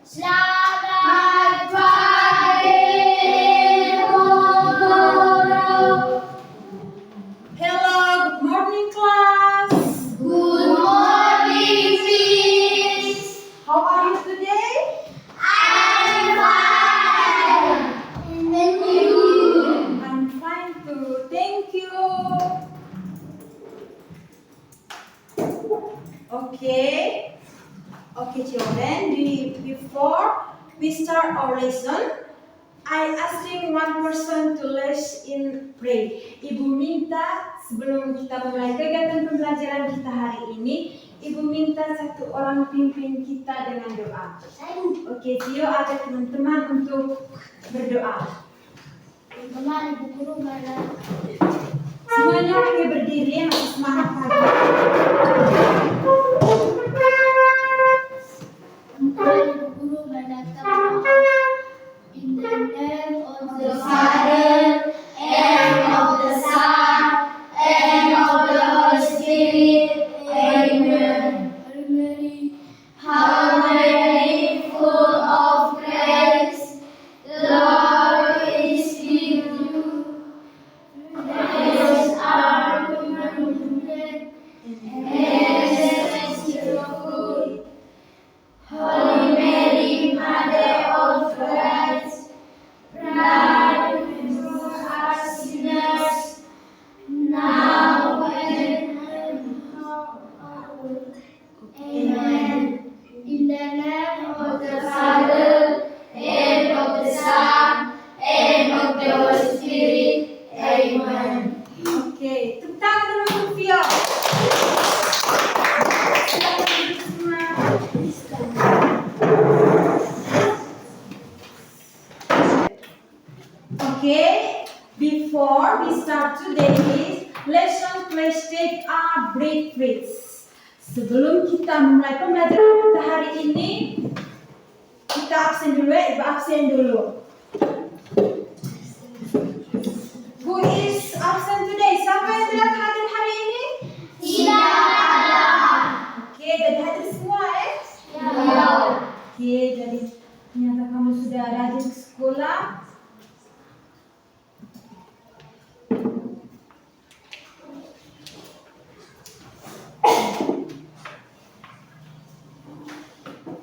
Selamat pagi, guru. Hello, good morning class. Good morning, Miss. How are you today? I'm fine. And you? I'm fine too. Thank you. Okay, children. Before we start our lesson, I asking one person to lead in pray. Ibu minta sebelum kita mulai kegiatan pembelajaran kita hari ini, Ibu minta satu orang pimpin kita dengan doa. Oke, Tio ajak teman-teman untuk berdoa. Teman-teman, Ibu Guru mana? Semuanya pakai berdiri ya, masih semangat pagi. Teman-teman, Ibu Guru mana? In the name of the Father, and of the Son, and of the Holy Spirit. Amen. Hail Mary, full of grace, the Lord is with you. Blessed are you among women, and blessed is your fruit. Holy Mary, Mother of Christ, pray for us sinners, now and at our death. Amen. In the name of the Father, and of the Son, and of the Holy Spirit. Amen. Oke, tepuk tangan dulu untuk Tio. Silakan duduk semua. Okay, before we start today's lesson, please take a break, please. Sebelum kita mulai pembelajaran kita hari ini, kita absen dulu ya, Ibu absen dulu. Who is absent today? Siapa yang tidak hadir hari ini? Tidak ada. Oke, jadi hadir semua ya? Ya. Oke, jadi ternyata kamu sudah rajin ke sekolah.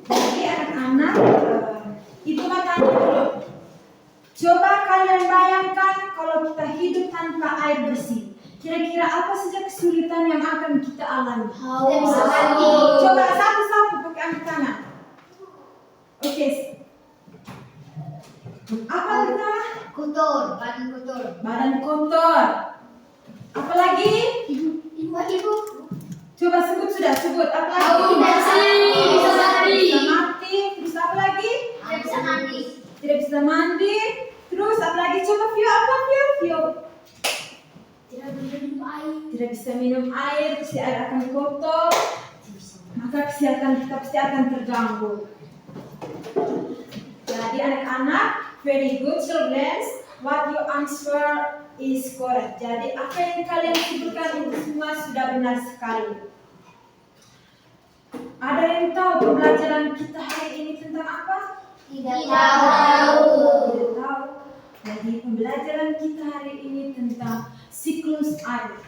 Jadi anak-anak, Ibu mau tanya dulu. Coba kalian bayangkan kalau kita hidup tanpa air bersih. Kira-kira apa saja kesulitan yang akan kita alami? Kita bisa mandi. Coba satu-satu pakai angkat tangan. Oke. Apa kita? Kotor, badan kotor. Badan kotor. Apa lagi? Ibu. Coba sebut sudah sebut. Apa lagi? Bau bersih, bisa mandi. Bisa mati. Terus apa lagi? Tidak bisa mandi. Tidak bisa mandi. Terus apa lagi? Coba Vio apa Vio? Tidak bisa minum air. Tidak bisa minum air. Pasti air akan kotor. Maka kesehatan kita pasti akan terganggu. Jadi anak-anak, very good children. What you answer is correct. Jadi apa yang kalian sebutkan itu semua sudah benar sekali. Ada yang tahu pembelajaran kita hari ini tentang apa? Tidak tahu. Tidak tahu. Jadi pembelajaran kita hari ini tentang siklus air.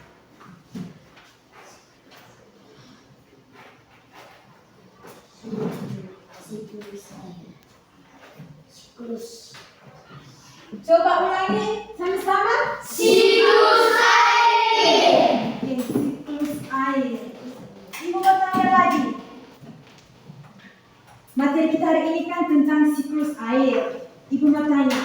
Siklus. Coba ulangi sama-sama. Siklus air. Oke, siklus air. Ibu mau tanya lagi. Materi kita hari ini kan tentang siklus air. Ibu mau tanya,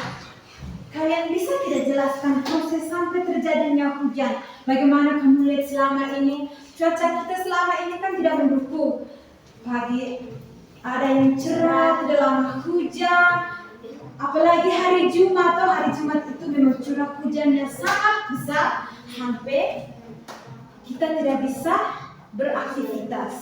kalian bisa tidak jelaskan proses sampai terjadinya hujan? Bagaimana kamu lihat selama ini? Cuaca kita selama ini kan tidak mendukung. Pagi ada yang cerah, tidak lama hujan. Apalagi hari Jumat itu memang curah hujannya sangat besar sampai kita tidak bisa beraktivitas.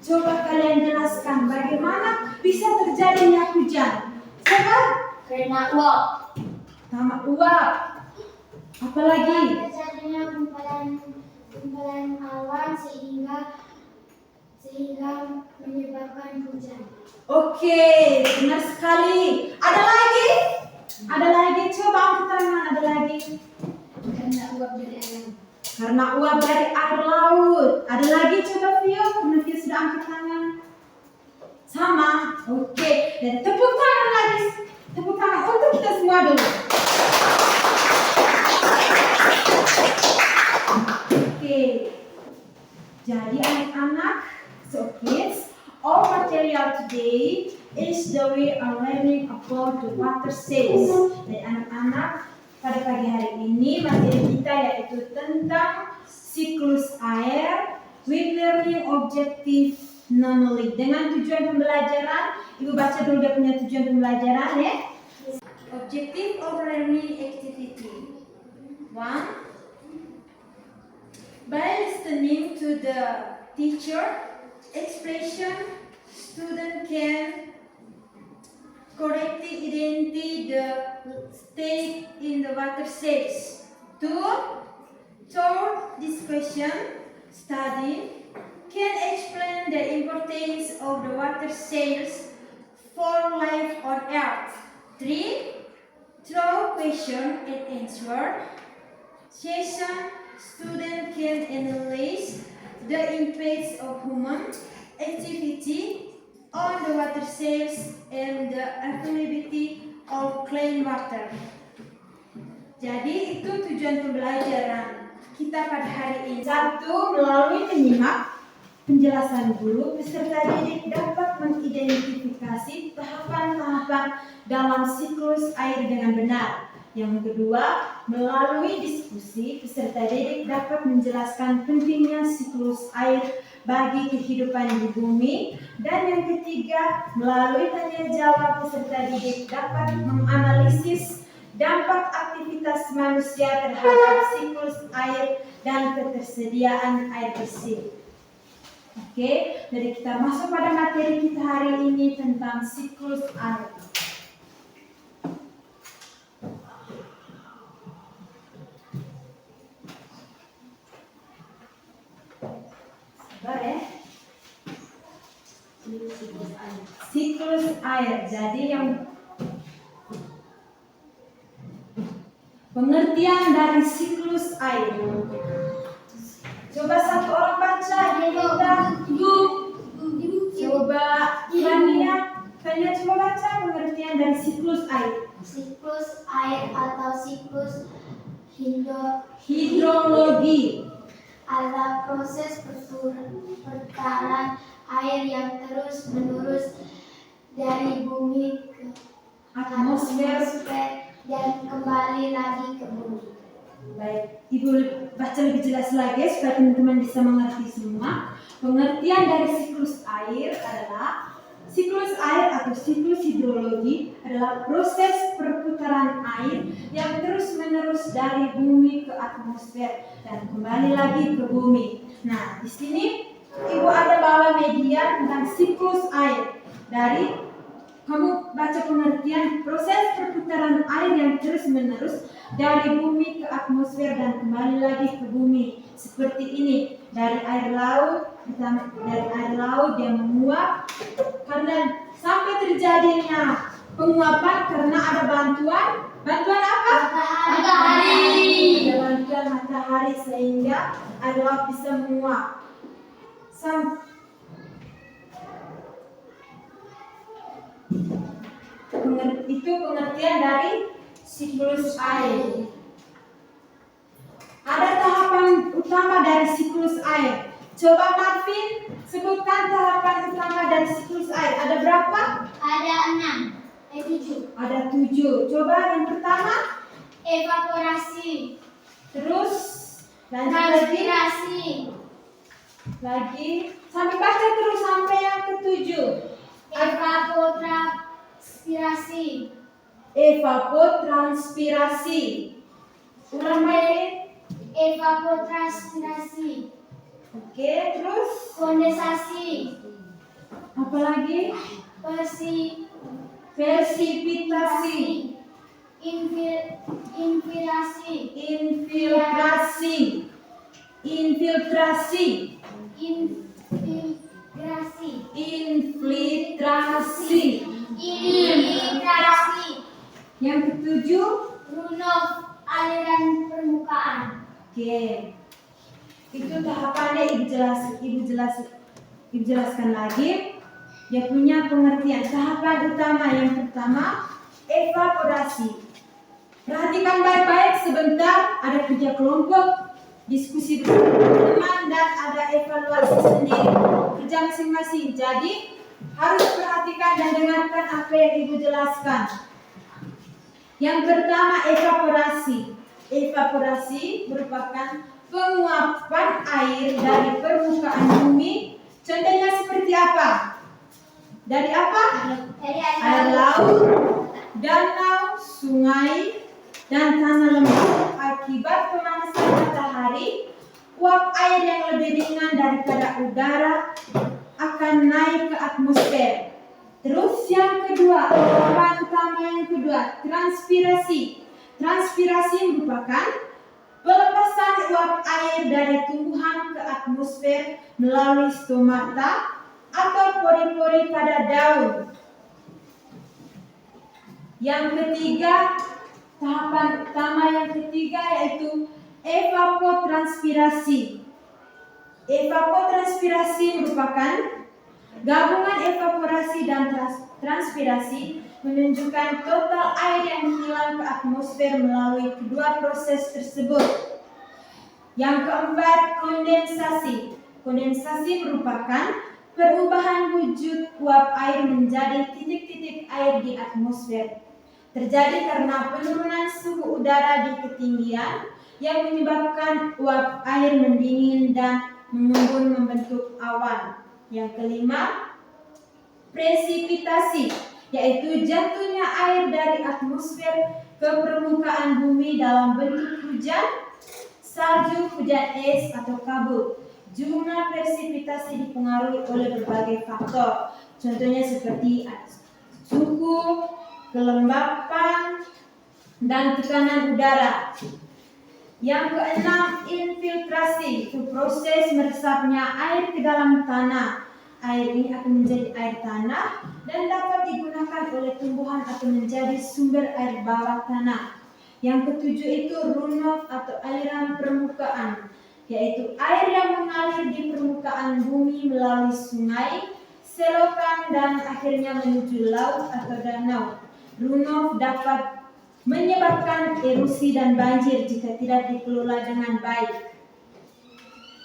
Coba kalian jelaskan bagaimana bisa terjadinya hujan. Coba. Karena uap. Sama uap. Apalagi? Terjadinya gumpalan awan sehingga sehingga menyebabkan hujan. Oke, benar sekali. Ada lagi? Ada lagi? Coba angkat tangan. Ada lagi? Karena uap dari air. Karena uap dari air laut. Ada lagi? Coba Vio. Karena Vio sudah angkat tangan. Sama. Oke. Dan tepuk tangan lagi. Tepuk tangan untuk kita semua dulu. Oke. Jadi anak-anak, so kids, our material today is the way of learning about the water sails. Jadi anak-anak, pada pagi hari ini materi kita yaitu tentang siklus air with learning objective normally. Dengan tujuan pembelajaran, Ibu baca dulu dia punya tujuan pembelajaran ya. Objective of learning activity. 1. By listening to the teacher explanation, student can correctly identify the state in the water sails. 2. Through this question, study can explain the importance of the water sails for life on Earth. 3. Through question and answer session, student can analyze the impacts of human activity on the water sails and the availability of clean water. Jadi itu tujuan pembelajaran kita pada hari ini. 1. Melalui menyimak penjelasan guru, peserta didik dapat mengidentifikasi tahapan-tahapan dalam siklus air dengan benar. Yang kedua, melalui diskusi, peserta didik dapat menjelaskan pentingnya siklus air bagi kehidupan di bumi. Dan yang ketiga, melalui tanya jawab, peserta didik dapat menganalisis dampak aktivitas manusia terhadap siklus air dan ketersediaan air bersih. Oke, jadi kita masuk pada materi kita hari ini tentang siklus air. Siklus air. Jadi yang pengertian dari siklus air. Coba satu orang baca. Coba Fania coba baca pengertian dari siklus air. Siklus air atau siklus hidrologi adalah proses pertukaran air yang terus-menerus dari bumi ke atmosfer dan kembali lagi ke bumi. Baik, Ibu baca lebih jelas lagi supaya teman-teman bisa mengerti semua. Pengertian dari siklus air adalah siklus air atau siklus hidrologi adalah proses perputaran air yang terus-menerus dari bumi ke atmosfer dan kembali lagi ke bumi. Nah, di sini Ibu ada bawa media tentang siklus air. Dari kamu baca pengertian proses perputaran air yang terus-menerus dari bumi ke atmosfer dan kembali lagi ke bumi. Seperti ini, dari air laut yang menguap karena sampai terjadinya penguapan karena ada bantuan apa? Matahari. Ada bantuan matahari sehingga air laut bisa menguap. Itu pengertian dari siklus air. Ada tahapan utama dari siklus air. Coba Marvin sebutkan tahapan utama dari siklus air. Ada berapa? Ada 7. Ada 7. Coba yang pertama Evaporasi. Terus lanjut lagi sampai baca terus sampai yang ke-7. Evapotranspirasi. Ulang lagi. Evapotranspirasi. Oke, terus Kondensasi. apa lagi? Persipitasi. Infiltrasi. Infiltrasi. Infiltrasi. Yang ketujuh, Runoff, aliran permukaan. oke. Itu tahapannya ibu jelaskan lagi. Dia punya pengertian. Tahapan utama yang pertama, evaporasi. Perhatikan baik-baik sebentar, ada kerja kelompok, diskusi bersama teman, dan ada evaluasi sendiri. Kerja masing-masing. Jadi harus perhatikan dan dengarkan apa yang ibu jelaskan. Yang pertama, evaporasi. Evaporasi merupakan penguapan air dari permukaan bumi. Contohnya seperti apa? Dari apa? Air laut, danau, sungai, dan tanah lembab. Akibat pemanasan matahari, uap air yang lebih ringan daripada udara akan naik ke atmosfer. Terus yang kedua, tahapan utama yang kedua, transpirasi. Transpirasi merupakan pelepasan uap air dari tumbuhan ke atmosfer melalui stomata atau pori-pori pada daun. Yang ketiga, tahapan utama yang ketiga yaitu evapotranspirasi. Evapotranspirasi merupakan gabungan evaporasi dan transpirasi, menunjukkan total air yang hilang ke atmosfer melalui kedua proses tersebut. Yang keempat, kondensasi. Kondensasi merupakan perubahan wujud uap air menjadi titik-titik air di atmosfer. Terjadi karena penurunan suhu udara di ketinggian yang menyebabkan uap air mendingin dan mengembun membentuk awan. Yang kelima, presipitasi, yaitu jatuhnya air dari atmosfer ke permukaan bumi dalam bentuk hujan, salju, hujan es, atau kabut. Jumlah presipitasi dipengaruhi oleh berbagai faktor, contohnya seperti suhu, kelembapan, dan tekanan udara. Yang keenam, infiltrasi, itu proses meresapnya air ke dalam tanah. Air ini akan menjadi air tanah dan dapat digunakan oleh tumbuhan atau menjadi sumber air bawah tanah. Yang ketujuh itu runoff atau aliran permukaan, yaitu air yang mengalir di permukaan bumi melalui sungai, selokan, dan akhirnya menuju laut atau danau. Runoff dapat menyebabkan erosi dan banjir jika tidak dikelola dengan baik.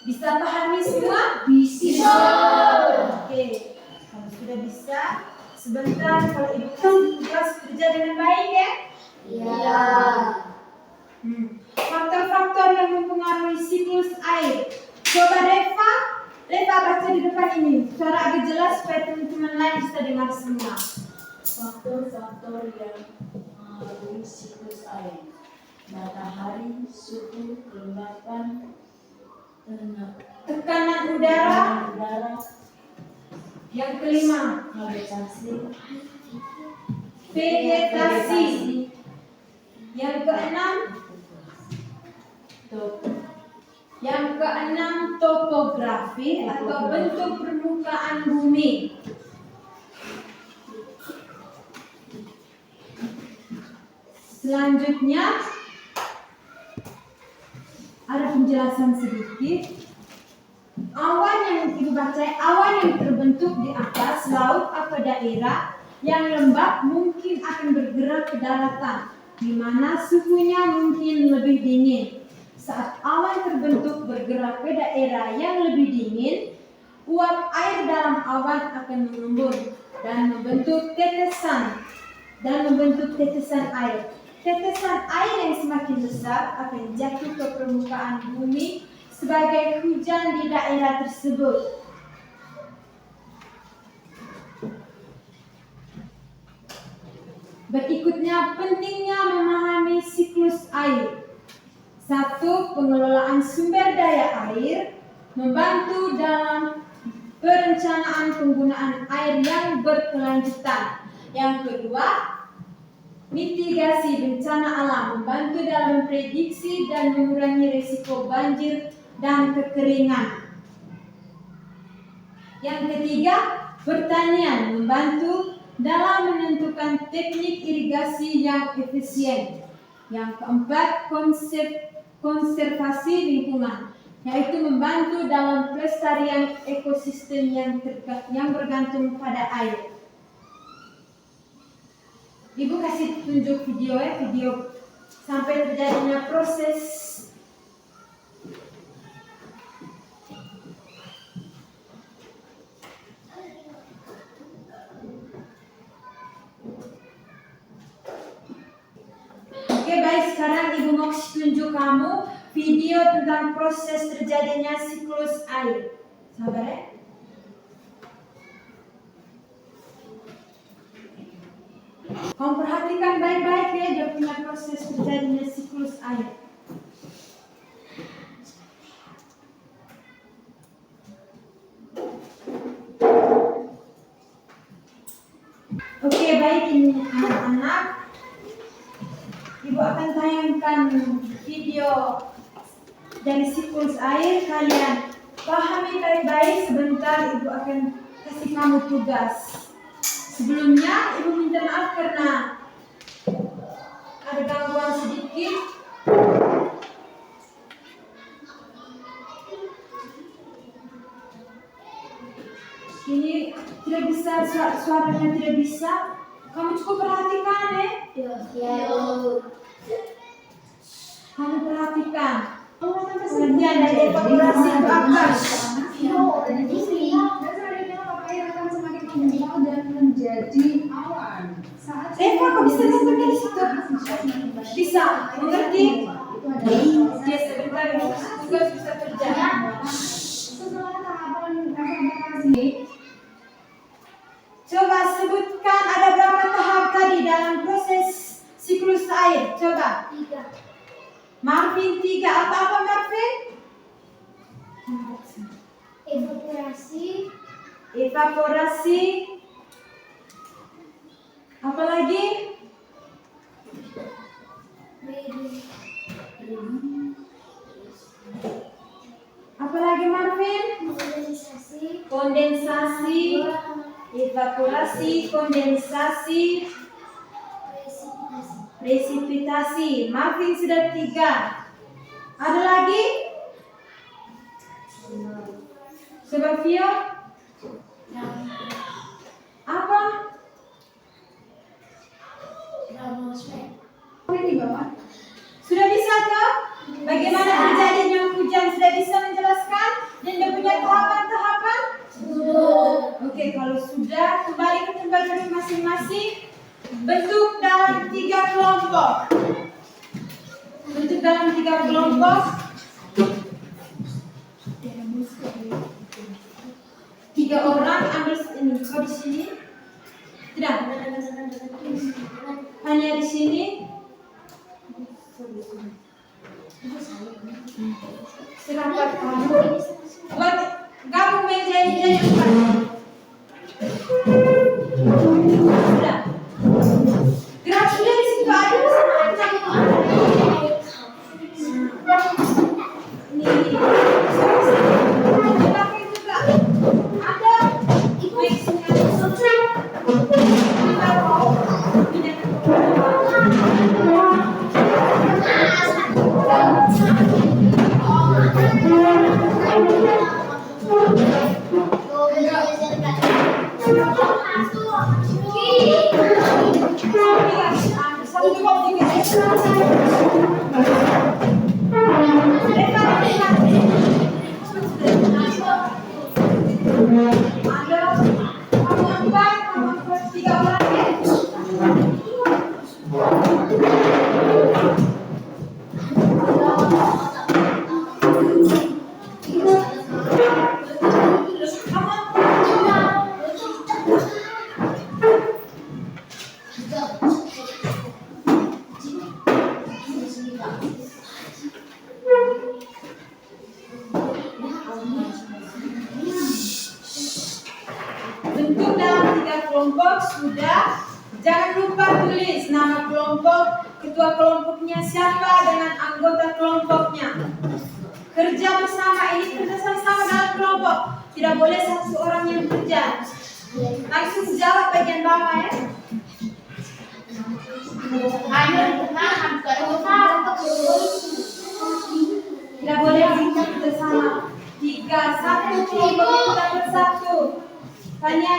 Bisa pahami semua? Bisa. Oke, kalau sudah bisa, sebentar kalau ibu kasih tugas kerja dengan baik ya. Iya. Faktor-faktor yang mempengaruhi siklus air. Coba Reva baca di depan ini secara agak jelas supaya teman-teman lain bisa dengar semua. Faktor-faktor yang mempengaruhi siklus air: matahari, suhu, kelembapan, tekanan udara. Yang kelima, vegetasi. Yang keenam, topografi atau bentuk permukaan bumi. Selanjutnya ada penjelasan sedikit. Awan yang ibu baca, awan yang terbentuk di atas laut atau daerah yang lembab mungkin akan bergerak ke daratan, di mana suhunya mungkin lebih dingin. Saat awan terbentuk bergerak ke daerah yang lebih dingin, uap air dalam awan akan mengembun dan membentuk tetesan air. Tetesan air yang semakin besar akan jatuh ke permukaan bumi sebagai hujan di daerah tersebut. Berikutnya, pentingnya memahami siklus air. 1. Pengelolaan sumber daya air, membantu dalam perencanaan penggunaan air yang berkelanjutan. Yang kedua, mitigasi bencana alam, membantu dalam memprediksi dan mengurangi risiko banjir dan kekeringan. Yang ketiga, pertanian, membantu dalam menentukan teknik irigasi yang efisien. Yang keempat, konservasi lingkungan, yaitu membantu dalam pelestarian ekosistem yang bergantung pada air. Ibu kasih tunjuk video sampai terjadinya proses. Oke, baik, sekarang Ibu mau tunjuk kamu video tentang proses terjadinya siklus air. Sabar ya. Kamu perhatikan baik-baik ya, dia punya proses terjadinya siklus air. Oke, baik, ini anak-anak. Ibu akan tayangkan video dari siklus air. Kalian pahami baik-baik. Sebentar Ibu akan kasih kamu tugas. Sebelumnya Ibu minta maaf karena ada gangguan sedikit. Ini tidak bisa, suaranya tidak bisa. Kamu cukup perhatikan ya. Kamu perhatikan. Kemudian dari evaporasi ke atas. Dan menjadi awan. Eva, kok bisa datang dari situ? Bisa, mengerti? Ya, sebentar tugas bisa kerja. Setelah tahapan evaporasi, Coba sebutkan ada berapa tahap tadi dalam proses siklus air. Coba. 3. Marvin 3. Apa-apa Marvin? Evaporasi. Apa lagi? Apa lagi Marvin? Kondensasi. Evaporasi, kondensasi, presipitasi. Marvin sudah 3. Ada lagi? Coba Vio. Apa? di bawah. Sudah bisa kah? Bagaimana terjadinya hujan? Sudah bisa menjelaskan? Dan dia punya tahapan-tahapan? Oke, kalau sudah, kembali ke tempat duduk masing-masing. Bentuk dalam 3 kelompok. Bentuk dalam 3 kelompok. 3 orang ambil ini. Kau di sini? Tidak. Hanya di sini. Serapat kamu. Buat gabung meja ini jadi 4. Sudah. Gerak sudah di situ ada bersama anak. Ini. Belakang juga. Ada. Baik, sini ada. Kita mau pindah bentuk dalam 3 kelompok sudah. Jangan lupa tulis nama kelompok, ketua kelompoknya siapa dengan anggota kelompoknya. Kerja bersama ini kerja sama dalam kelompok. Tidak boleh satu orang yang kerja. Langsung jawab bagian bawah ya. Tidak boleh hidup bersama. 3, 1, kelompok itu dapat 1. Tanya,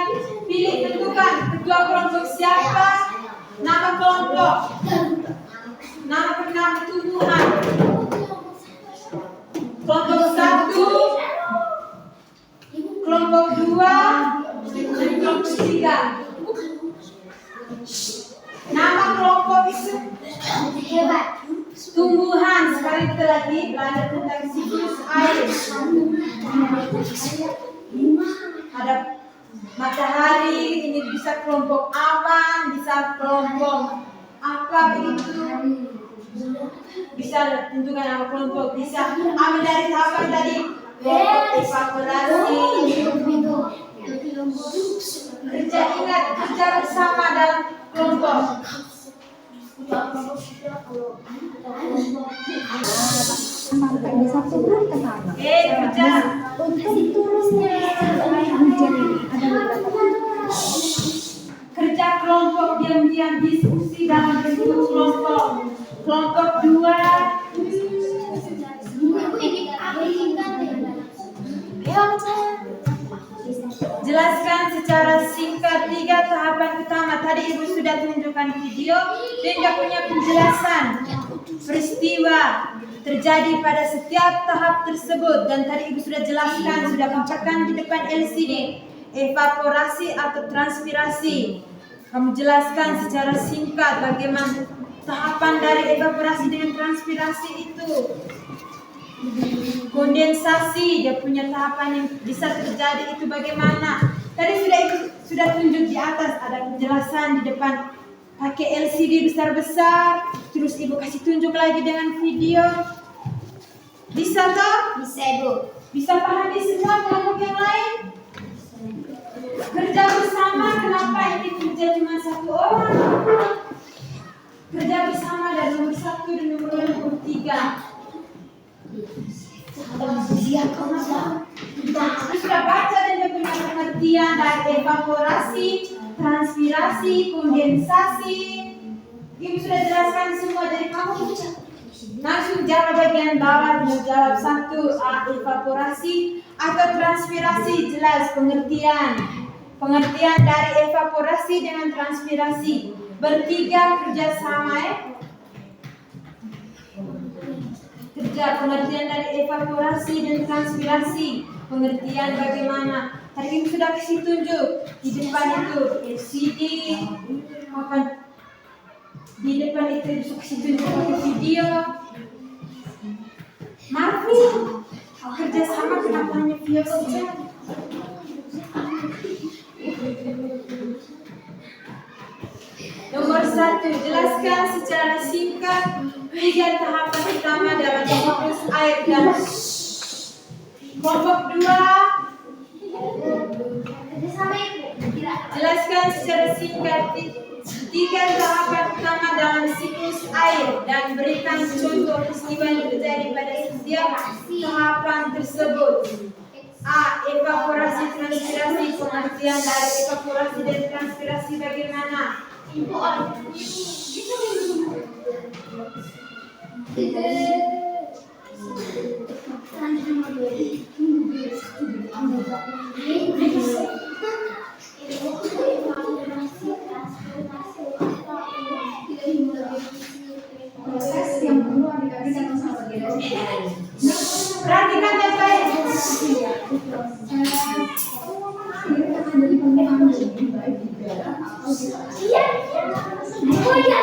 pilih tentukan ketua kelompok siapa, nama kelompok, nama bernama tumbuhan. Kelompok 1, kelompok 2, kelompok 3. Nama kelompok itu tumbuhan. Sekali kita lagi belajar tentang siklus air. Ada matahari, ini bisa kelompok awan, bisa kelompok apa begitu. Bisa tentukan nama kelompok, bisa ambil dari tahapan tadi. Kelompok evaporasi. Kerja, ingat kerja bersama dalam kelompok. Ada satu belum ke sana. Kerja. Untuk tulisnya hujan ini ada beberapa. Kerja kelompok diam-diam diskusi dalam bentuk kelompok. Kelompok 2. Jelaskan secara singkat 3 tahapan utama. Tadi Ibu sudah tunjukkan video dan dia punya penjelasan peristiwa terjadi pada setiap tahap tersebut, dan tadi Ibu sudah jelaskan, sudah bacakan di depan LCD. Evaporasi atau transpirasi. Kamu jelaskan secara singkat bagaimana tahapan dari evaporasi dengan transpirasi itu. Kondensasi, dia punya tahapan yang bisa terjadi itu bagaimana. Tadi sudah tunjuk di atas, ada penjelasan di depan pakai LCD besar-besar. Terus Ibu kasih tunjuk lagi dengan video. Bisa toh? Bisa, Ibu. Bisa pahami semua kelompok yang lain? Kerja bersama, kenapa ini kerja cuma satu orang? Kerja bersama dari nomor 1 dan nomor 3. Sudah baca dan dia punya pengertian dari evaporasi, transpirasi, kondensasi. Ibu sudah jelaskan semua, jadi kamu langsung jawab bagian bawah. Jawab 1A, evaporasi atau transpirasi. Jelas pengertian dari evaporasi dengan transpirasi. Bertiga kerjasama ya. Kerja, pengertian dari evaporasi dan transpirasi. Pengertian bagaimana. Tadi Ibu sudah kasih tunjuk di depan itu LCD. Di depan itu bisa kasih tunjuk pakai video. Marvin, kerjasama kenapa hanya via saja? Nomor 1, jelaskan secara singkat 3 tahapan utama dalam siklus air dan kelompok 2. Jelaskan secara singkat 3 tahapan utama dalam siklus air dan berikan contoh peristiwa yang terjadi pada setiap tahapan tersebut. A. Evaporasi transpirasi. Pengertian dari evaporasi dan transpirasi bagaimana? Proses yang perlu adik-adik dan sahabat Perhatikan yang baik. dari penggunaan lebih baik di darat atau di atas. Iya. Oh iya.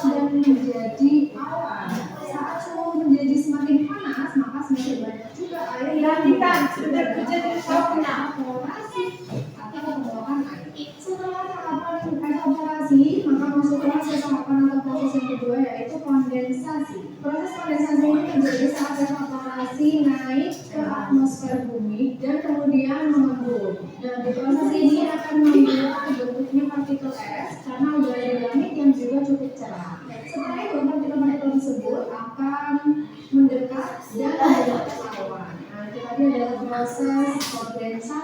Dan menjadi awan. Saat suhu menjadi semakin panas, maka semakin banyak juga air yang Perhatikan, sudah kerja di sauna. evaporasi atau pembawaan air. Setelah tahapan evaporasi, maka masuklah ke tahapan atau proses yang kedua, yaitu kondensasi. Proses kondensasi ini terjadi saat evaporasi naik ke atmosfer bumi dan kemudian mengembun. Dan di proses ini akan membuat terbentuknya partikel es karena udara di langit yang juga cukup cerah. Setelah itu partikel-partikel tersebut akan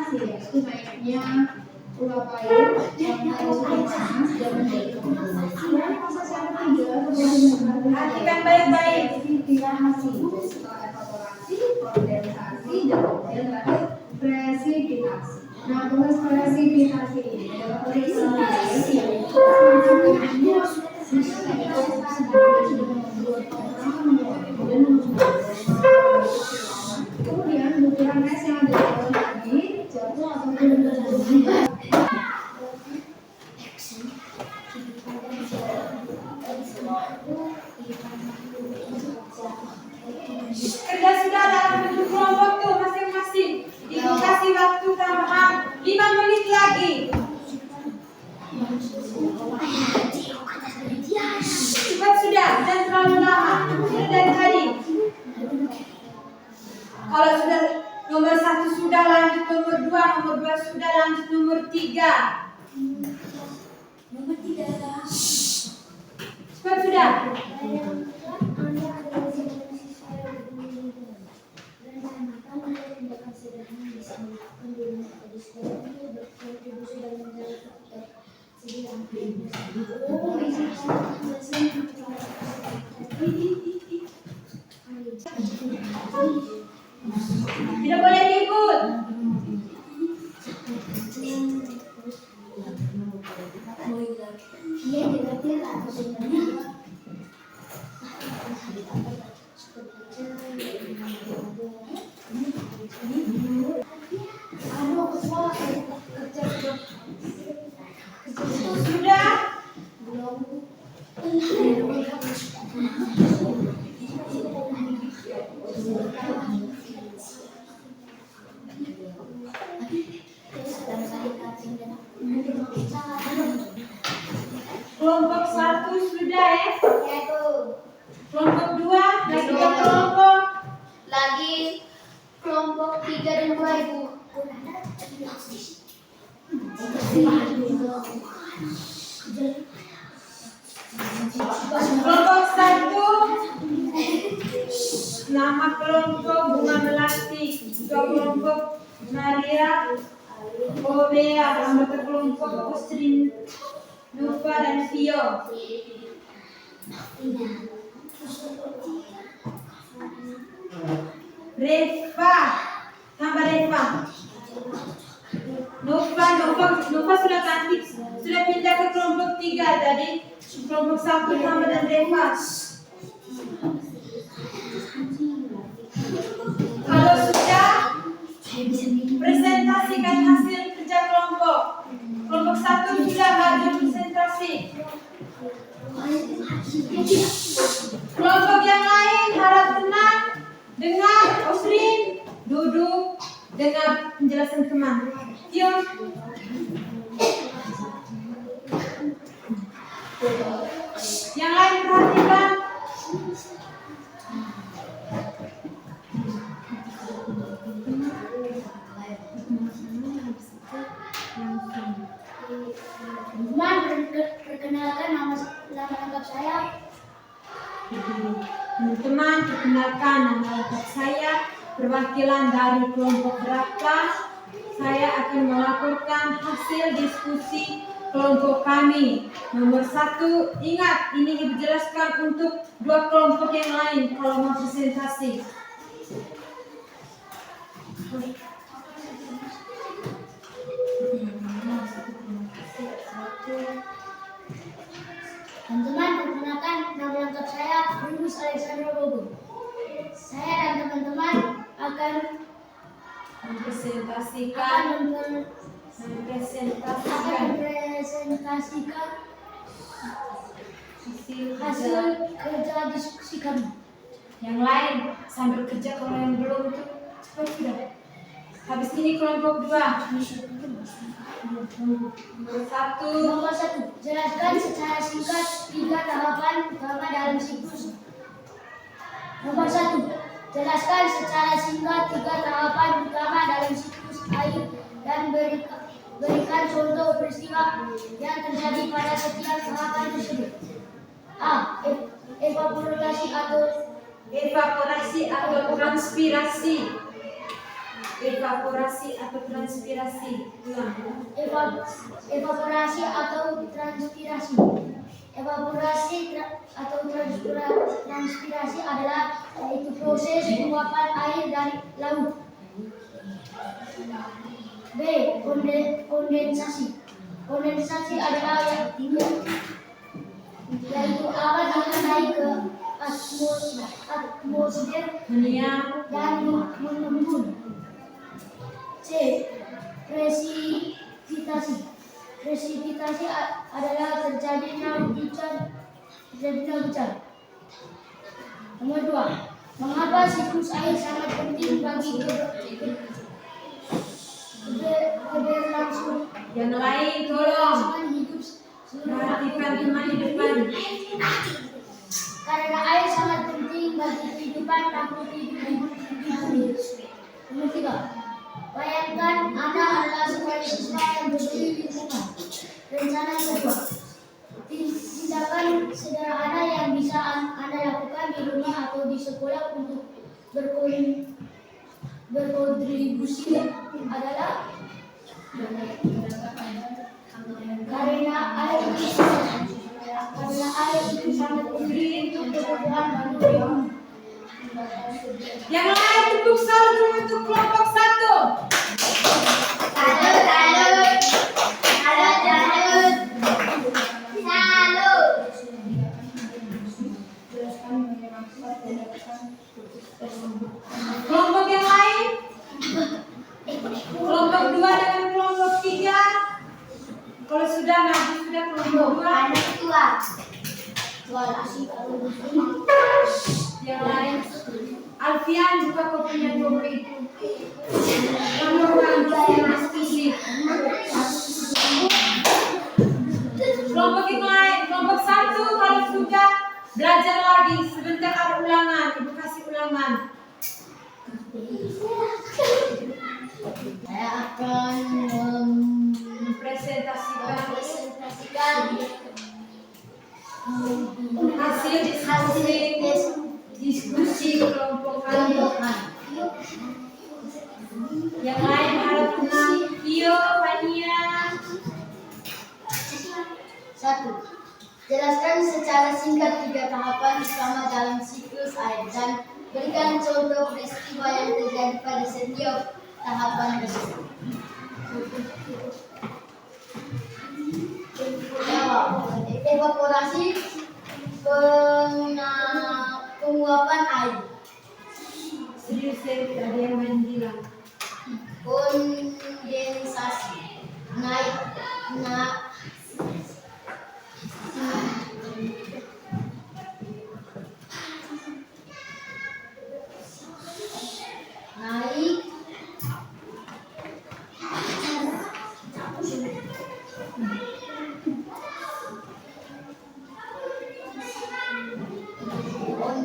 fermentasi, yaitu naiknya uap air yang tadi sudah panas dan menjadi kembung. Kemudian proses yang ketiga Perhatikan baik-baik. destilasi. Setelah evaporasi, kondensasi, dan kemudian terakhir presipitasi. Nah, proses presipitasi ini adalah proses yang kemudian butiran es yang ada di dalam tadi jatuh ataupun terjadi. Kerja sudah dalam bentuk kelompok tuh masing-masing. Ibu kasih waktu tambahan 5 menit lagi. Cepat sudah, jangan terlalu lama. Sudah dari tadi. Kalau sudah nomor 1 sudah lanjut nomor 2, nomor 2 sudah lanjut nomor 3. Cepat sudah. Tidak boleh ribut. Sudah. Kelompok 1 sudah ya. Kelompok 2 lagi ke kelompok. Lagi kelompok 3 dan 2 Ibu. Kelompok 1 nama kelompok bunga melati. Kelompok Maria Obea, anggota kelompok Usrin Nufa dan Vio. Reva, tambah Reva. Nova sudah cantik, sudah pindah ke kelompok 3 tadi. Kelompok 1 tambah dan Reva. Kalau sudah, presentasikan hasil kerja kelompok. Kelompok 1 sudah maju presentasi. Kelompok yang lain harap tenang, dengar Osrin, duduk, dengar penjelasan teman. Tio. Yang lain perhatikan. Teman, perkenalkan nama lengkap saya. Teman-teman, perkenalkan nama lengkap saya. Perwakilan dari kelompok berapa? Saya akan melaporkan hasil diskusi kelompok kami. Nomor 1, ingat ini Ibu jelaskan untuk 2 kelompok yang lain kalau mau presentasi. Teman-teman, perkenalkan nama lengkap saya Rubus Alexandra Bogo. Saya dan teman-teman akan mempresentasikan hasil kerja diskusi kami. Yang lain sambil kerja, kalau yang belum itu cepat sudah. Habis ini kelompok 2. Nomor 1. Jelaskan secara singkat 3 tahapan utama dalam siklus. Nomor 1. Jelaskan secara singkat 3 tahapan utama dalam siklus air dan berikan contoh peristiwa yang terjadi pada setiap tahapan tersebut. A. Evaporasi atau Evaporasi atau transpirasi. Evaporasi atau transpirasi. Ulang. Evaporasi atau transpirasi. Transpirasi adalah yaitu proses penguapan air dari laut. B. Kondensasi. Kondensasi adalah yaitu awan yang naik ke atmosfer dan mengembun. C. Presipitasi. Presipitasi adalah terjadinya hujan. Nomor 2. Mengapa siklus air sangat penting bagi keberlangsungan Yang lain tolong hidup seluruh perhatikan teman di depan. Karena air sangat penting bagi kehidupan makhluk hidup di bumi. Nomor 3. Bayangkan Anda adalah seorang siswa yang berdiri di rumah. Rencana kedua. Tindakan sederhana yang bisa Anda lakukan di rumah atau di sekolah untuk berkontribusi adalah karena air itu sangat penting untuk kebutuhan manusia. Yang lain tepuk salut untuk kelompok 1. Kelompok yang lain, kelompok 2 dengan kelompok 3. Kalau sudah maju sudah kelompok 2. Yang lain, Alfian buka kopinya dulu itu. Kelompok 2 diskusi. Kelompok yang lain, kelompok 1 kalau sudah belajar lagi sebentar ada ulangan, ibu kasih ulangan. Saya akan Mempresentasikan hasil diskusi kelompok kalian. Yang lain harap tenang. Iyo, Fania. 1. Jelaskan secara singkat 3 tahapan utama dalam siklus air dan berikan contoh peristiwa yang terjadi pada setiap tahapan tersebut. Jawab. Evaporasi, penguapan air. Serius ada yang main bilang. Kondensasi, naik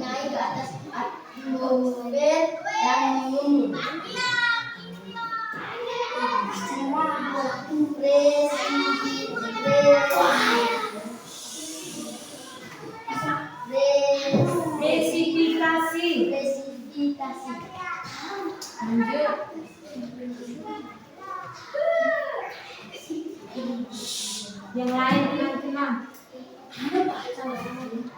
naik ke atas atmosfer dan mengembun. Presipitasi. Lanjut. Yang lain tenang-tenang. Naik ke atmosfer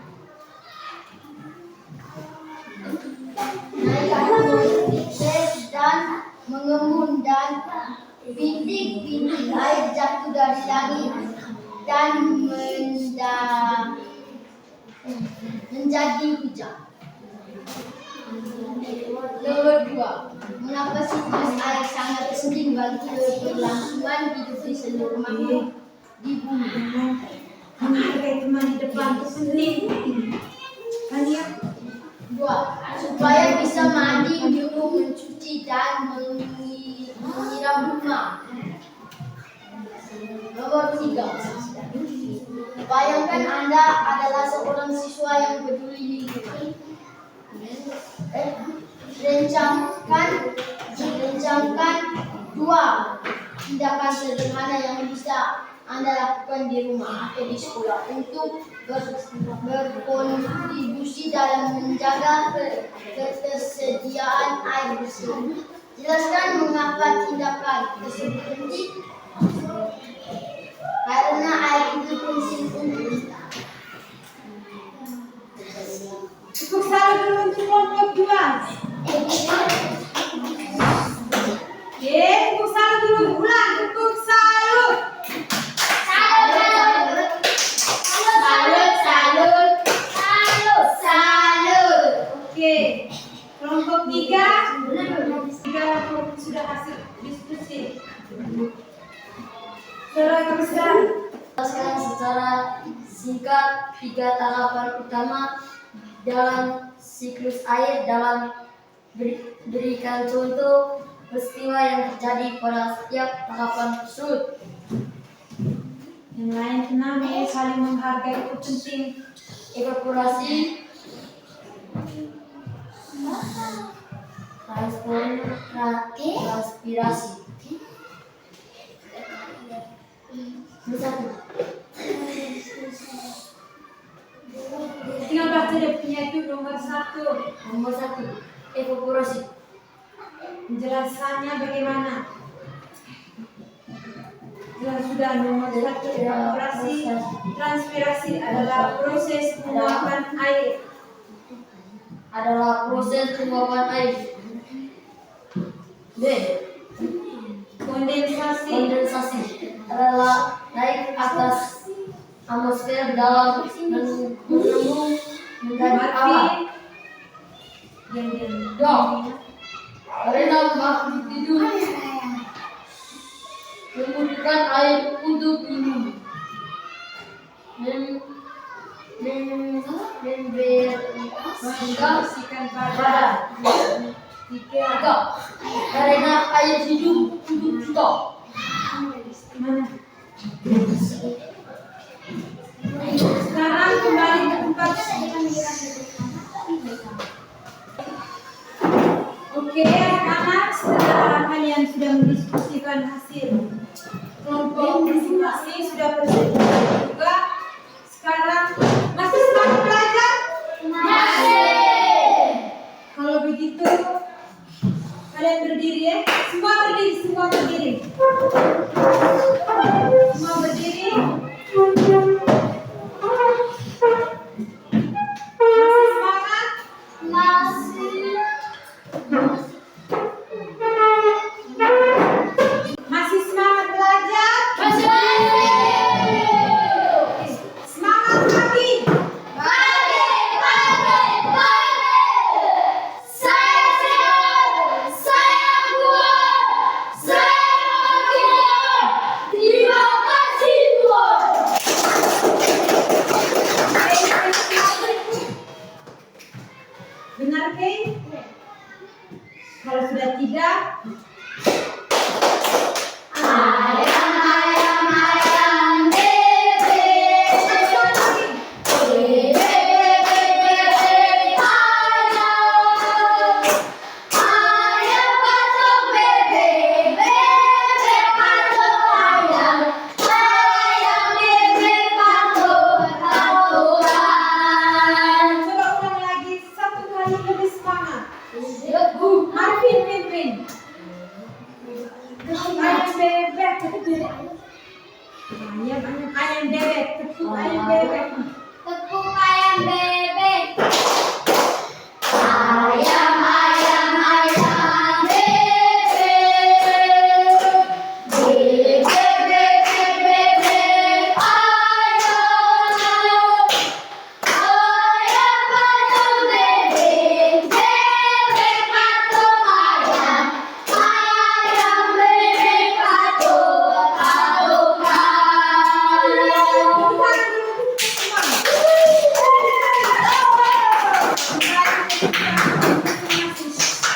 dan mengembun dan bintik-bintik air jatuh dari langit dan menjadi hujan. Nomor 2. Mengapa siklus air sangat penting bagi keberlangsungan hidup di seluruh makhluk di bumi? Menghargai teman di depan itu penting. Fania. 2. Supaya bisa mandi, minum, mencuci dan menyiram rumah. Nomor 3. Bayangkan Anda adalah seorang siswa yang peduli lingkungan. Rencangkan 2 tindakan sederhana yang bisa Anda lakukan di rumah atau di sekolah untuk berkontribusi dalam menjaga ketersediaan air bersih. Jelaskan mengapa tindakan tersebut penting. Karena air itu penting untuk kita. Tepuk salut dulu untuk kelompok 2. Tepuk salut dulu. Ulang, tepuk salut. Salut. Oke. Kelompok 3 sudah hasil diskusi. Saudara Komisar, Jelaskan secara singkat 3 tahapan utama dalam siklus air dalam berikan contoh peristiwa yang terjadi pada setiap tahapan tersebut. yang lain kenal nih, saling menghargai itu penting. Evaporasi, transpirasi. Satu. Tinggal baca dia punya itu nomor 1. Nomor 1. Evaporasi. Penjelasannya bagaimana? Jelas sudah nomor 1. Evaporasi, transpirasi adalah proses penguapan air. Adalah proses penguapan air. B. Kondensasi, Kondensasi adalah naik atas atmosfer dalam menembus menjadi awan. Karena makhluk hidup membutuhkan air untuk minum. membersihkan badan. 3. Karena air hidup untuk kita. Mana? Sekarang kembali ke tempat. Oke, anak-anak, setelah kalian sudah mendiskusikan hasil kelompok masing-masing sudah bersedia juga. Sekarang masih semangat belajar? Masih. Kalau begitu, kalian berdiri ya. Semua berdiri, semua berdiri. Semua berdiri. Masih semangat? Masih semangat belajar? Semangat lagi. Benar, Kay? Kalau sudah tidak, coba ulang lagi 1 kali lebih semangat. Marvin pimpin. Ayam bebek, ayam bebek, tepuk ayam bebek. Tepung ayam bebek. Ayam bebek. Bebek, bebek, bebek, ayam. Ayam patung bebek, bebek patung ayam. Ayam bebek patung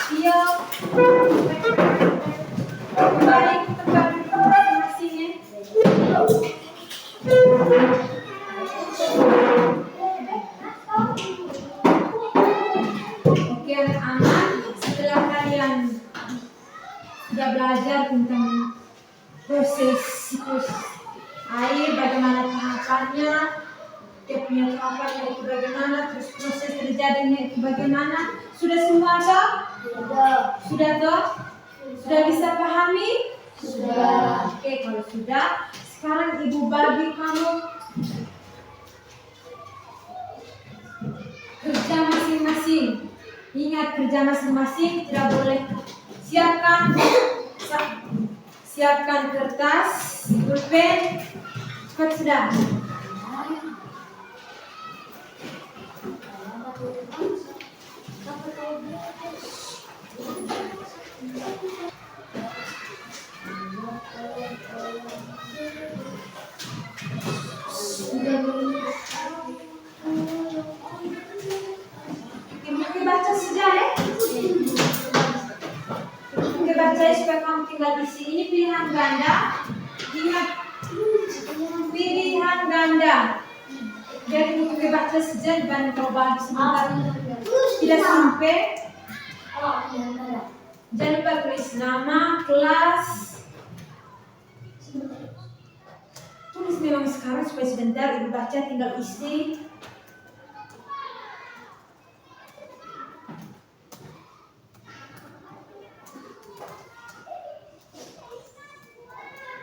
Iya. Kembali ke tempat masing-masing ya. Oke anak-anak, setelah kalian sudah belajar tentang proses siklus air, bagaimana tahapannya, dia punya tahapannya itu bagaimana, terus proses terjadinya itu bagaimana, sudah semua toh? Sudah toh? Sudah bisa pahami? Sudah. Oke, kalau sudah, sekarang ibu bagi kamu kerja masing-masing. Ingat, kerja masing-masing tidak boleh. Siapkan kertas, pulpen, cepat sudah. Ibu baca sudah ya? Ibu baca supaya kamu tinggal isi. Ini pilihan ganda. Ingat, pilihan ganda. Jadi ibu baca saja dan kau bagi sebentar. Tidak sampai. Jangan lupa tulis nama, kelas. Tulis memang sekarang supaya sebentar ibu baca tinggal isi.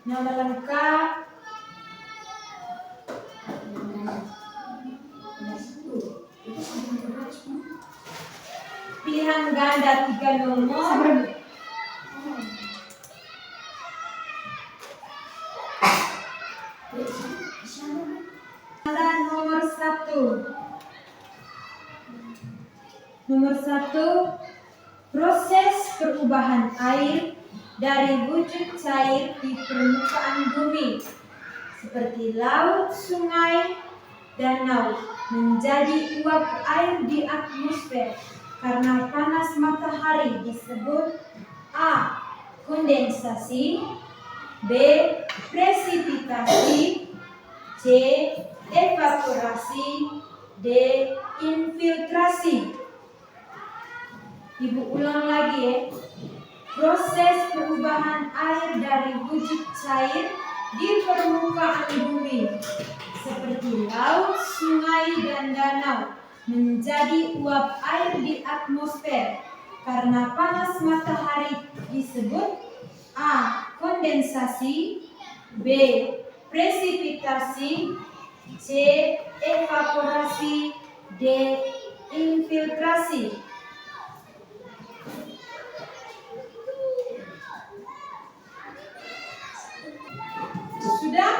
Nama lengkap. Pilihan ganda 3 nomor. Ganda nomor 1. Nomor 1, proses perubahan air dari wujud cair di permukaan bumi seperti laut, sungai, danau menjadi uap air di atmosfer karena panas matahari disebut A. Kondensasi, B. Presipitasi, C. Evaporasi, D. Infiltrasi. Ibu ulang lagi ya. Proses perubahan air dari wujud cair di permukaan bumi seperti laut, sungai, dan danau menjadi uap air di atmosfer karena panas matahari disebut A. Kondensasi, B. Presipitasi, C. Evaporasi, D. Infiltrasi. Sudah?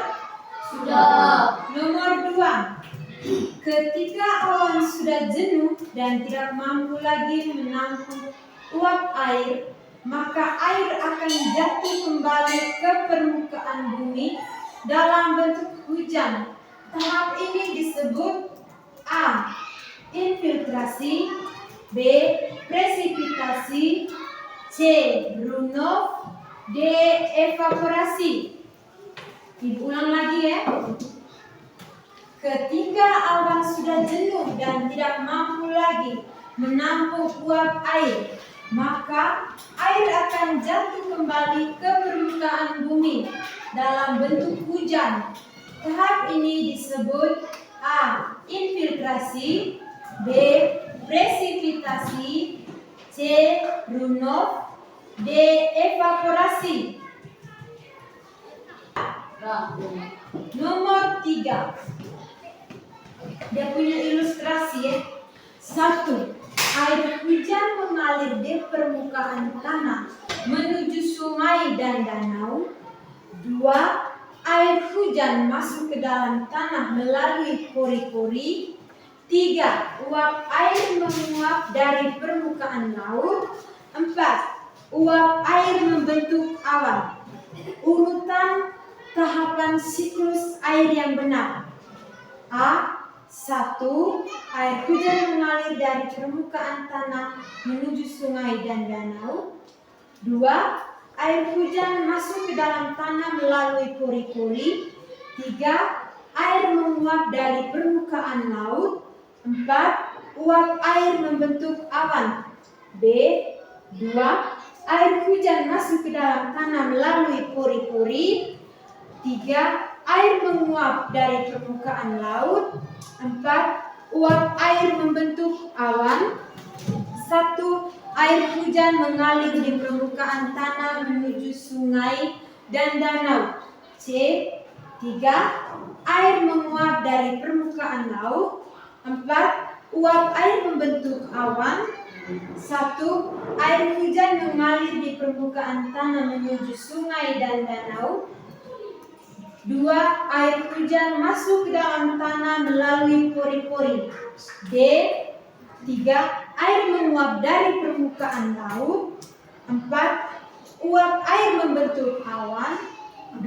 Sudah. Nomor 2. Ketika awan sudah jenuh dan tidak mampu lagi menampung uap air, maka air akan jatuh kembali ke permukaan bumi dalam bentuk hujan. Tahap ini disebut A. Infiltrasi, B. Presipitasi, C. Runoff, D. Evaporasi. Ibu ulang lagi ya. Ketika awan sudah jenuh dan tidak mampu lagi menampung uap air, maka air akan jatuh kembali ke permukaan bumi dalam bentuk hujan. Tahap ini disebut A. Infiltrasi, B. Presipitasi, C. Runoff, D. Evaporasi. Nomor 3. Dia punya ilustrasi ya. 1. Air hujan mengalir di permukaan tanah menuju sungai dan danau. 2. Air hujan masuk ke dalam tanah melalui pori-pori. 3. Uap air menguap dari permukaan laut. 4. Uap air membentuk awan. Urutan tahapan siklus air yang benar. A. 1. Air hujan mengalir dari permukaan tanah menuju sungai dan danau. 2. Air hujan masuk ke dalam tanah melalui pori-pori. 3. Air menguap dari permukaan laut. 4. Uap air membentuk awan. B. 2. Air hujan masuk ke dalam tanah melalui pori-pori. 3. Air menguap dari permukaan laut. 4. Uap air membentuk awan. 1. Air hujan mengalir di permukaan tanah menuju sungai dan danau. C. 3. Air menguap dari permukaan laut. 4. Uap air membentuk awan. 1. Air hujan mengalir di permukaan tanah menuju sungai dan danau. 2. Air hujan masuk ke dalam tanah melalui pori-pori. D. 3. Air menguap dari permukaan laut. 4. Uap air membentuk awan. 2.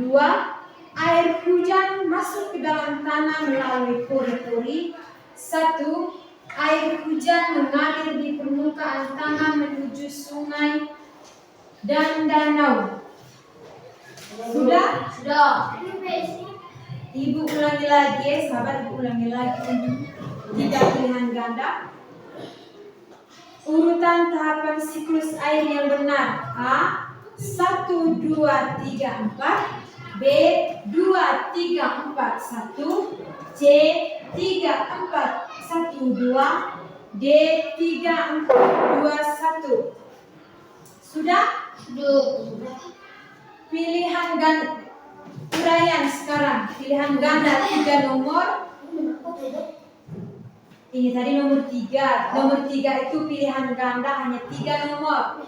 Air hujan masuk ke dalam tanah melalui pori-pori. 1. Air hujan mengalir di permukaan tanah menuju sungai dan danau. Sudah? Sudah. Ibu ulangi lagi, sahabat, ibu ulangi lagi untuk 3 pilihan ganda. Urutan tahapan siklus air yang benar. A. 1, 2, 3, 4. B. 2, 3, 4, 1. C. 3, 4, 1, 2. D. 3, 4, 2, 1. Sudah? Sudah. Pilihan ganda. Uraian sekarang. Pilihan ganda 3 nomor. Ini tadi nomor 3. Nomor 3 itu pilihan ganda hanya 3 nomor.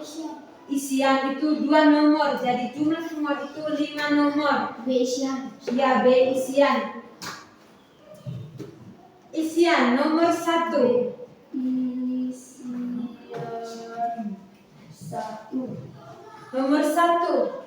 Isian itu 2 nomor. Jadi jumlah semua itu 5 nomor. Besian. Ya, B isian. Isian nomor 1. Isian 1. Nomor 1.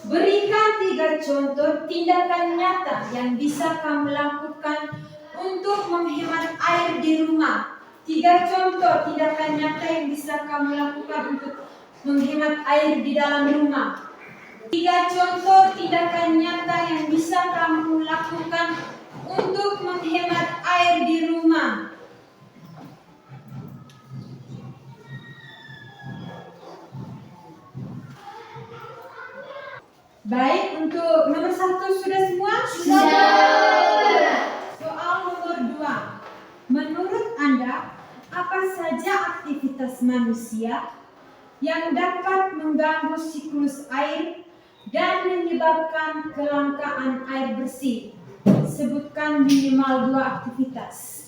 Berikan 3 contoh tindakan nyata yang bisa kamu lakukan untuk menghemat air di rumah. 3 contoh tindakan nyata yang bisa kamu lakukan untuk menghemat air di dalam rumah. 3 contoh tindakan nyata yang bisa kamu lakukan untuk menghemat air di rumah. Baik, untuk nomor 1 sudah semua? Sudah. Soal nomor 2. Menurut Anda, apa saja aktivitas manusia yang dapat mengganggu siklus air dan menyebabkan kelangkaan air bersih? Sebutkan minimal 2 aktivitas.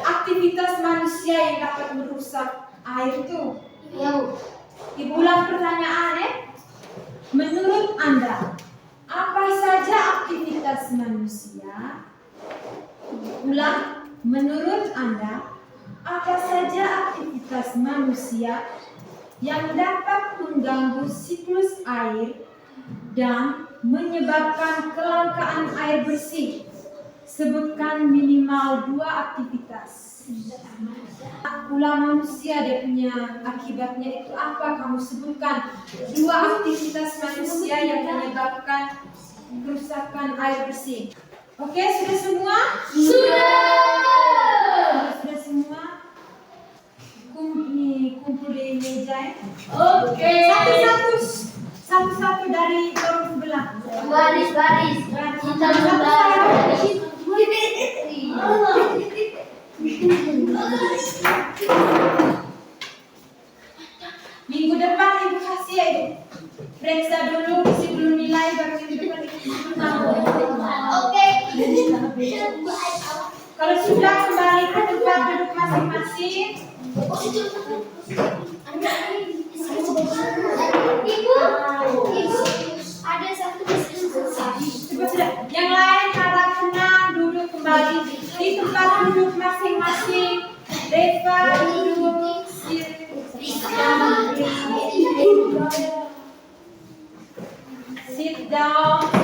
Aktivitas manusia yang dapat merusak air itu. Ibu ulang pertanyaan ya. Menurut Anda, apa saja aktivitas manusia? Ulang, menurut Anda, apa saja aktivitas manusia yang dapat mengganggu siklus air dan menyebabkan kelangkaan air bersih? Sebutkan minimal 2 aktivitas. Ulang manusia, dia punya akibatnya itu apa? Kamu sebutkan 2 aktivitas manusia yang menyebabkan kerusakan air bersih. Oke, sudah semua? Sudah semua? Kumpul di meja ya. Oke. Satu-satu dari lorong sebelah. Baris. Kita berbaris. Minggu depan ibu kasih ya ibu. Periksa dulu, isi dulu nilai, baru minggu depan ibu tahu. Oke. Kalau sudah kembali ke tempat duduk masing-masing. Ibu, ada satu Coba sudah. Yang lain harap tenang, duduk kembali di tempat duduk masing-masing. Reva duduk. Sit down.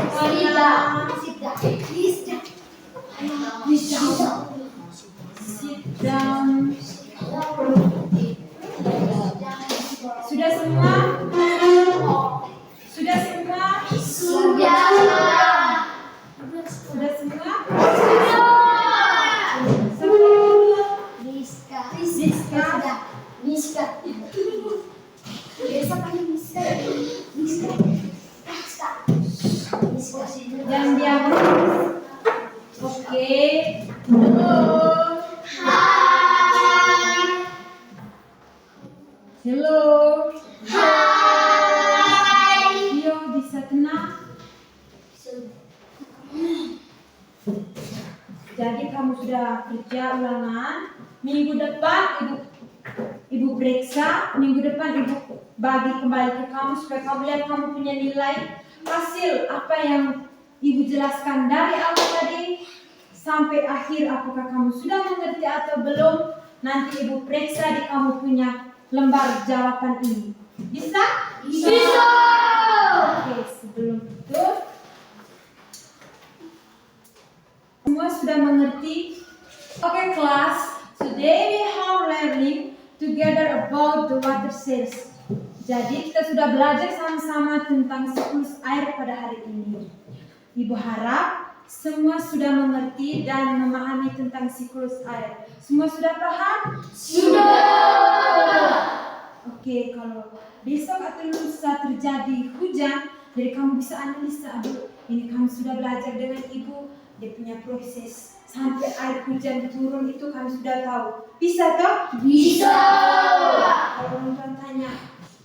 Sit down. Sudah semua? Sudah semua? Sudah semua? Yang diam. Oke. Jadi kamu sudah kerja ulangan. Minggu depan ibu periksa. Minggu depan ibu bagi kembali ke kamu supaya kamu lihat kamu punya nilai hasil apa yang ibu jelaskan dari awal tadi sampai akhir. Apakah kamu sudah mengerti atau belum? Nanti ibu periksa di kamu punya lembar jawaban ini. Bisa? Bisa. Oke, sebelum itu semua sudah mengerti? Oke, kelas. Today we are learning together about the water cells. Jadi kita sudah belajar sama-sama tentang siklus air pada hari ini. Ibu harap semua sudah mengerti dan memahami tentang siklus air. Semua sudah paham? Sudah. Oke, kalau besok atau lusa terjadi hujan, jadi kamu bisa analisa, aduh, ini kamu sudah belajar dengan ibu, dia punya proses sampai air hujan turun itu kamu sudah tahu. Bisa toh? Bisa. Kalau orang tanya,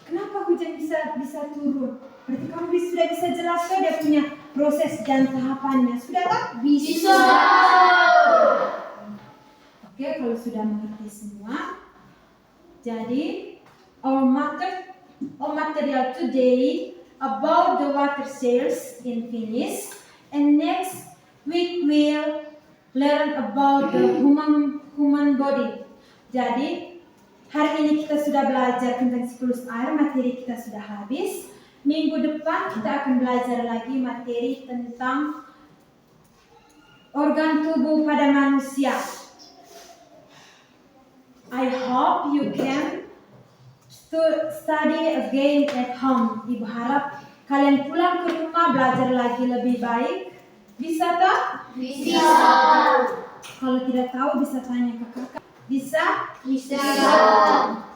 kenapa hujan bisa turun? Berarti kamu sudah bisa jelaskan dia punya proses dan tahapannya. Sudah toh? Bisa. Oke, kalau sudah mengerti semua, jadi our material today about the water cells in Finnish, and next week we'll learn about the human body. Jadi hari ini kita sudah belajar tentang siklus air, materi kita sudah habis. Minggu depan kita akan belajar lagi materi tentang organ tubuh pada manusia. I hope you can study again at home. Ibu harap kalian pulang ke rumah belajar lagi lebih baik. Bisa toh? Bisa. Kalau tidak tahu bisa tanya ke kakak. Bisa? Bisa.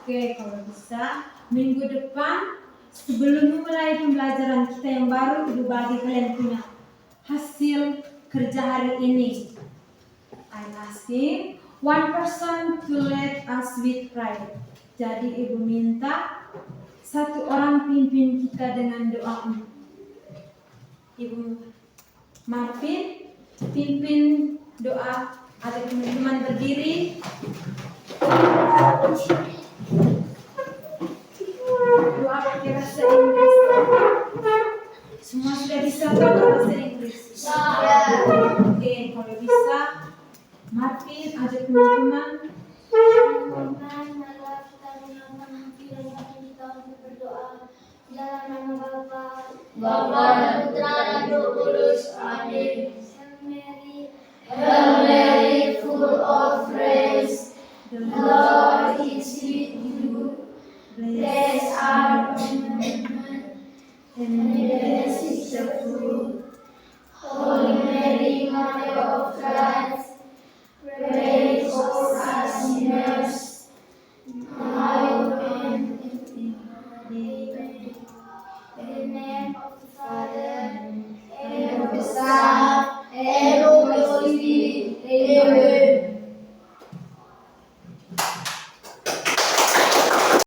Oke, kalau bisa minggu depan sebelum mulai pembelajaran kita yang baru, ibu bagi kalian punya hasil kerja hari ini. I'm asking one person to lead us with pride. Jadi ibu minta satu orang pimpin kita dengan doa. Ibu Marvin pimpin doa. Ada teman-teman berdiri. Doa pakai bahasa Inggris. Semua sudah bisa pakai bahasa Inggris? Oke, kalau bisa Marvin ajak teman-teman. Marilah kita dengarkan kiranya kita untuk berdoa. Dalam nama Bapa dan Putra